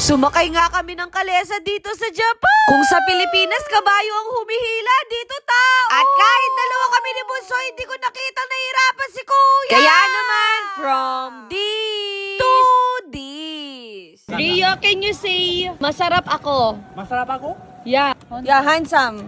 Sumakay nga kami ng kalesa dito sa Japan. Kung sa Pilipinas, kabayo ang humihila, dito tao. At kahit dalawa kami ni Bunso, hindi ko nakita nahihirapan si Kuya. Kaya naman, from this to this. Rio, can you say, masarap ako? Masarap ako? Yeah. Yeah, handsome.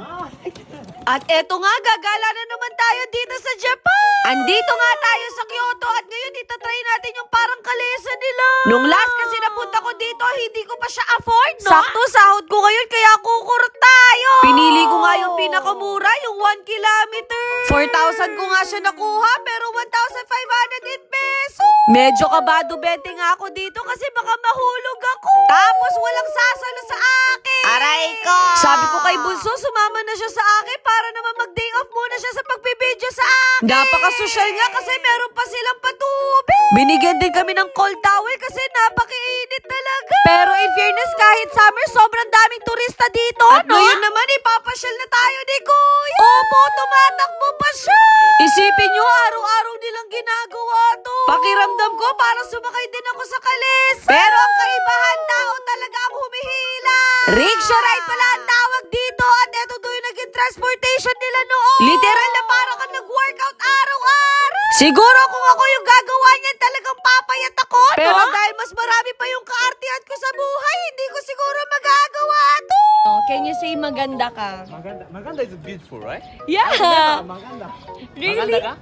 At eto nga, gagala na naman tayo dito sa Japan. Andito nga tayo sa Kyoto at ngayon itatry natin yung parang kalesa nila. Nung last kasi napunta ko dito, hindi ko pa siya afford, no? Sakto, sahod ko ngayon kaya kukurot tayo. Pinili ko nga yung pinakamura, yung 1 kilometer. 4,000 ko nga siya nakuha, pero 1,500 pesos. Medyo kabado bente nga ako dito kasi baka mahulog ako. Tapos walang sasalo sa akin. Aray ko! Sabi ko kay Bunso, sumama na siya sa akin para naman mag-day off muna siya sa pagbibideo sa akin. Napaka-social nga kasi meron pa silang patubig. Binigyan din kami ng cold towel kasi napakainit talaga. Pero in fairness, kahit summer, sobrang daming turista dito, no? Ngayon naman, ipapasyal na tayo ni Kuya. Opo, tumatakbo pa siya. Isipin nyo, araw-araw nilang ginagawa to. Pakiramdam ko, parang sumakay din ako sa kalesa. Pero ang kaibahan, tao talaga ang humihila. Rickshaw ride pala ang tawag dito at eto doon yung naging transportation nila noon. Literal na parang kang nag-workout araw-araw. Siguro kung ako yung gagawa niyan, talagang papayat ako, no? Pero dahil mas marami pa yung kaartihan ko sa buhay, hindi ko siguro magagawa to. Can you say maganda ka? Maganda. Maganda is beautiful, right? Yeah. Maganda. Really? Maganda ka?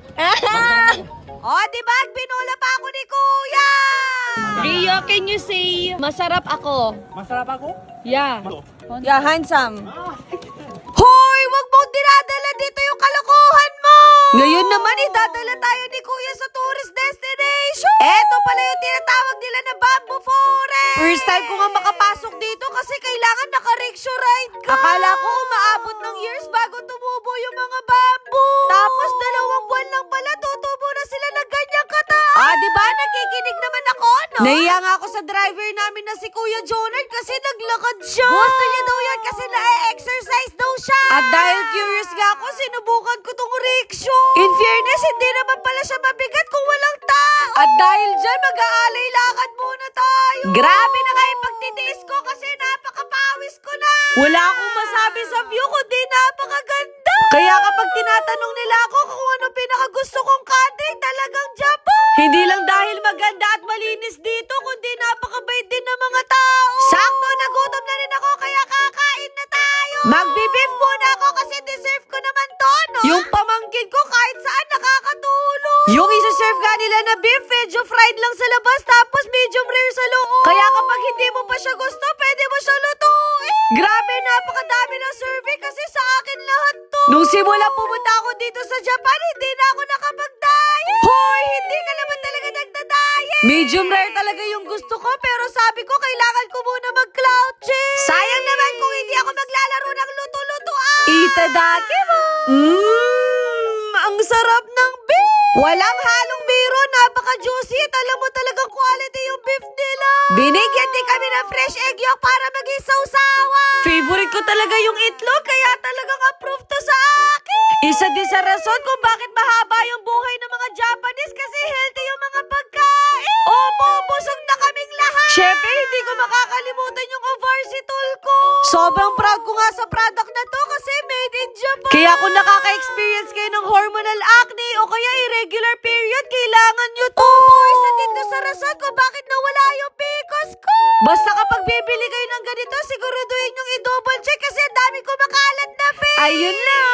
Oh, diba? Binula pa ako ni Kuya. Rio, can you say, masarap ako? Masarap ako? Yeah. Yeah, handsome. Hoy, wag mong dinadala dito yung kalokohan mo! Ngayon naman, idadala tayo ni Kuya sa tourist destination. Eto pala yung tinatawag nila na bamboo forest. First time ko nga makapasok dito kasi kailangan naka-rickshaw ride ka. Akala ko umaabot ng years bago tumubo yung mga bamboo. Tapos 2 buwan lang pala, tutubo na sila ng ganyang kataas. Ah, diba? Nakikinig naman ako, no? Nahiya nga ako sa driver namin na si Kuya Jonard kasi naglakad siya. Gusto niya daw yan kasi na-exercise daw siya. At dahil curious nga ako, sinubukan ko tong rickshaw. In fairness, hindi naman pala siya mabigat kung walang tao. At dahil dyan, mag-aalay lakad muna tayo. Grabe na nga yung pagtitiis ko kasi napakapawis ko na. Wala akong masabi sa view kundi napakaganda. Kaya kapag tinatanong nila ako kung ano pinakagusto kong country, talagang Japan. Hindi lang dahil maganda at malinis dito, kundi napakabait din ng mga tao. Sakto, nagutom na rin ako kaya kakain na tayo. Magbe-beef muna ako kasi deserve ko naman to, no? Yung pamangkin ko kahit saan nakakatulong. Yung isa-serve nga nila na beef, medyo fried lang sa labas tapos medium rare sa loob. Kaya kapag hindi mo pa siya gusto, pwede mo siya lutuin. Grabe, napakadami ng survey kasi sa akin lahat to. Nung simula pumunta ako dito sa Japan, hindi na ako nakapag-diet. Hoy, hindi ka naman talaga nagda-diet. Medium rare talaga yung gusto ko pero sabi ko kailangan ko muna mag-cloud chase. Sayang naman kung hindi ako maglalaro ng luto-lutoan. Itadaki mo. Ang sarap ng beef. Walang halong biro, napaka-juicy at alam mo talagang quality yung beef nila. Binigyan din kami ng fresh egg yolk para maging sausawa. Favorite ko talaga yung itlog kaya talagang approve to sa akin. Isa din sa rason kung bakit mahaba yung buhay ng mga Japanese kasi healthy yung mga pagkain. Opo, busog na kaming lahat. Syempre, hindi ko makakalimutan yung Ovarsitol ko. Sobrang proud ko nga sa product na to kasi made in Japan. Kaya kung nakaka-experience kayo ng hormonal acne o kaya irregular period, kailangan nyo to. Opo, isa din to sa rason kung bakit nawala yung PCOS ko. Basta kapag bibili kayo ng ganito, siguraduhin yung i-double check kasi ang dami ko makalat na face. Ayun lang.